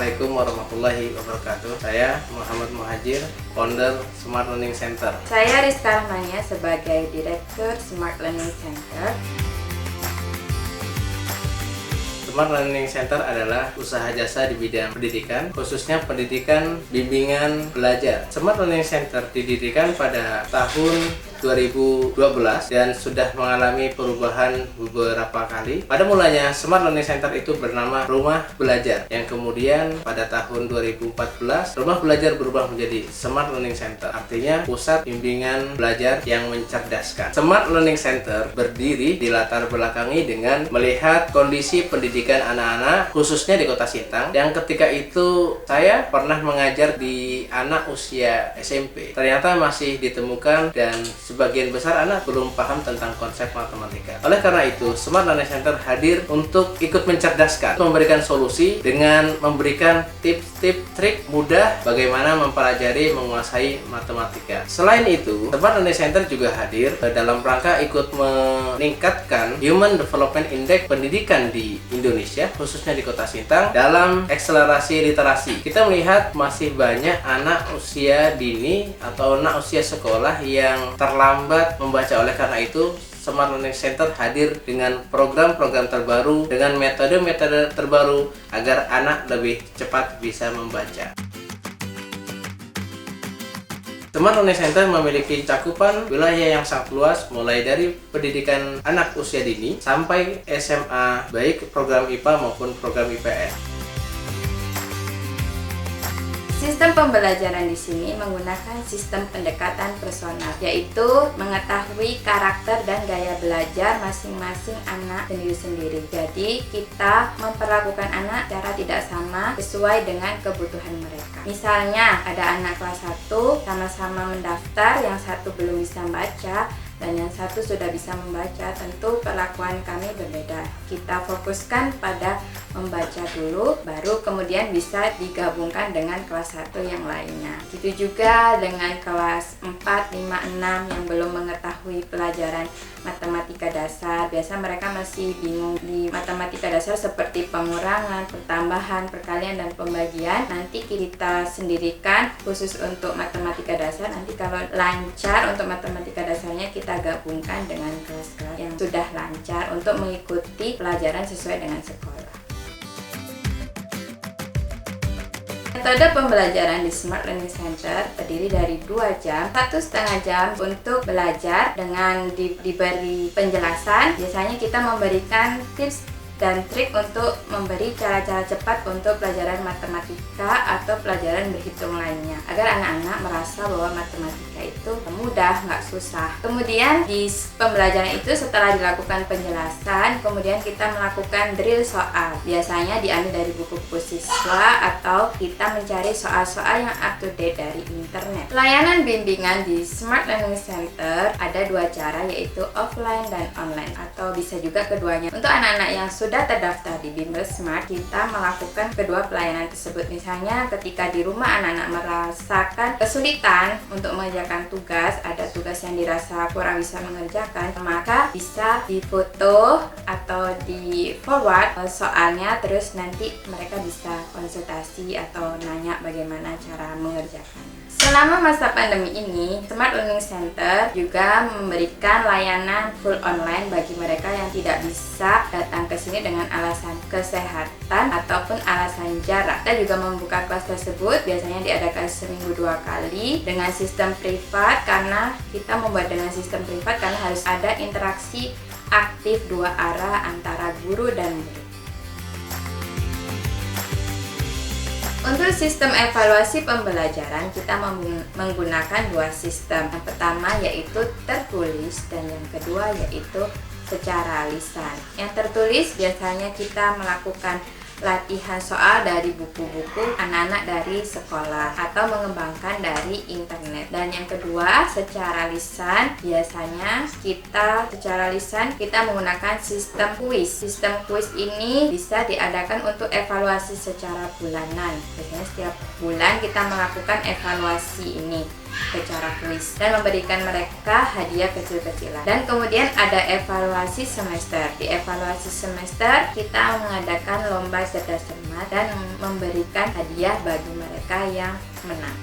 Assalamualaikum warahmatullahi wabarakatuh. Saya Muhammad Muhajir, founder Smart Learning Center. Saya Rizka Rahmania sebagai Direktur Smart Learning Center. Smart Learning Center adalah usaha jasa di bidang pendidikan, khususnya pendidikan bimbingan belajar. Smart Learning Center didirikan pada tahun 2012 dan sudah mengalami perubahan beberapa kali. Pada mulanya Smart Learning Center itu bernama Rumah Belajar, yang kemudian pada tahun 2014 Rumah Belajar berubah menjadi Smart Learning Center, artinya pusat bimbingan belajar yang mencerdaskan. Smart Learning Center berdiri di latar belakangi dengan melihat kondisi pendidikan anak-anak khususnya di Kota Sintang, yang ketika itu saya pernah mengajar di anak usia SMP. Ternyata masih ditemukan dan sebagian besar anak belum paham tentang konsep matematika. Oleh karena itu, Smart Learning Center hadir untuk ikut mencerdaskan, memberikan solusi dengan memberikan tips-tips trik mudah bagaimana mempelajari menguasai matematika. Selain itu, Smart Learning Center juga hadir dalam rangka ikut meningkatkan Human Development Index pendidikan di Indonesia, khususnya di Kota Sintang, dalam akselerasi literasi. Kita melihat masih banyak anak usia dini atau anak usia sekolah yang terlambat membaca. Oleh karena itu, Smart Learning Center hadir dengan program-program terbaru, dengan metode-metode terbaru agar anak lebih cepat bisa membaca. Smart Learning Center memiliki cakupan wilayah yang sangat luas, mulai dari pendidikan anak usia dini sampai SMA, baik program IPA maupun program IPS. Sistem pembelajaran di sini menggunakan sistem pendekatan personal, yaitu mengetahui karakter dan gaya belajar masing-masing anak sendiri-sendiri. Jadi kita memperlakukan anak secara tidak sama sesuai dengan kebutuhan mereka. Misalnya ada anak kelas 1 sama-sama mendaftar, yang satu belum bisa membaca dan yang satu sudah bisa membaca, tentu perlakuan kami berbeda. Kita fokuskan pada membaca dulu, baru kemudian bisa digabungkan dengan kelas 1 yang lainnya. Begitu juga dengan kelas 4, 5, 6 yang belum mengetahui pelajaran matematika dasar. Biasa mereka masih bingung di matematika dasar seperti pengurangan, pertambahan, perkalian, dan pembagian. Nanti kita sendirikan khusus untuk matematika dasar. Nanti kalau lancar untuk matematika dasarnya, kita gabungkan dengan kelas-kelas yang sudah lancar untuk mengikuti pelajaran sesuai dengan sekolah. Metode pembelajaran di Smart Learning Center terdiri dari 2 jam, 1,5 jam untuk belajar dengan diberi penjelasan. Biasanya kita memberikan tips dan trik untuk memberi cara-cara cepat untuk pelajaran matematika atau pelajaran berhitung lainnya, agar anak-anak merasa bahwa matematika itu mudah, nggak susah. Kemudian di pembelajaran itu, setelah dilakukan penjelasan, kemudian kita melakukan drill soal. Biasanya diambil dari buku-buku siswa atau kita mencari soal-soal yang up to date dari internet. Layanan bimbingan di Smart Learning Center ada 2 cara, yaitu offline dan online, atau bisa juga keduanya. Untuk anak-anak yang sudah terdaftar di Bimbel Smart, kita melakukan kedua pelayanan tersebut. Misalnya ketika di rumah anak-anak merasakan kesulitan untuk mengerjakan tugas, ada tugas yang dirasa kurang bisa mengerjakan, maka bisa difoto atau di forward soalnya, terus nanti mereka bisa konsultasi atau nanya bagaimana cara mengerjakannya. Selama masa pandemi ini, Smart Learning Center juga memberikan layanan full online bagi mereka yang tidak bisa datang ke sini dengan alasan kesehatan ataupun alasan jarak. Kita juga membuka kelas tersebut, biasanya diadakan seminggu 2 kali dengan sistem privat, karena kita membuat dengan sistem privat karena harus ada interaksi aktif 2 arah antara guru dan murid. Untuk sistem evaluasi pembelajaran, kita menggunakan 2 sistem. Yang pertama yaitu tertulis dan yang kedua yaitu secara lisan. Yang tertulis biasanya kita melakukan latihan soal dari buku-buku anak-anak dari sekolah atau mengembangkan dari internet. Dan yang kedua, secara lisan, biasanya kita menggunakan sistem kuis. Sistem kuis ini bisa diadakan untuk evaluasi secara bulanan. Biasanya setiap bulan kita melakukan evaluasi ini. secara kuis dan memberikan mereka hadiah kecil-kecilan. Dan kemudian ada evaluasi semester. Di evaluasi semester kita mengadakan lomba cerdas cermat dan memberikan hadiah bagi mereka yang menang.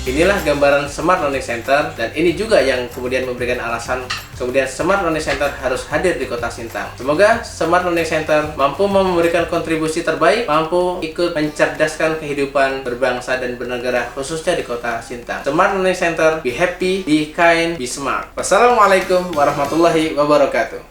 Inilah gambaran Smart Learning Center, dan ini juga yang kemudian memberikan alasan kemudian Smart Learning Center harus hadir di Kota Sintang. Semoga Smart Learning Center mampu memberikan kontribusi terbaik, mampu ikut mencerdaskan kehidupan berbangsa dan bernegara, khususnya di Kota Sintang. Smart Learning Center, be happy, be kind, be smart. Wassalamualaikum warahmatullahi wabarakatuh.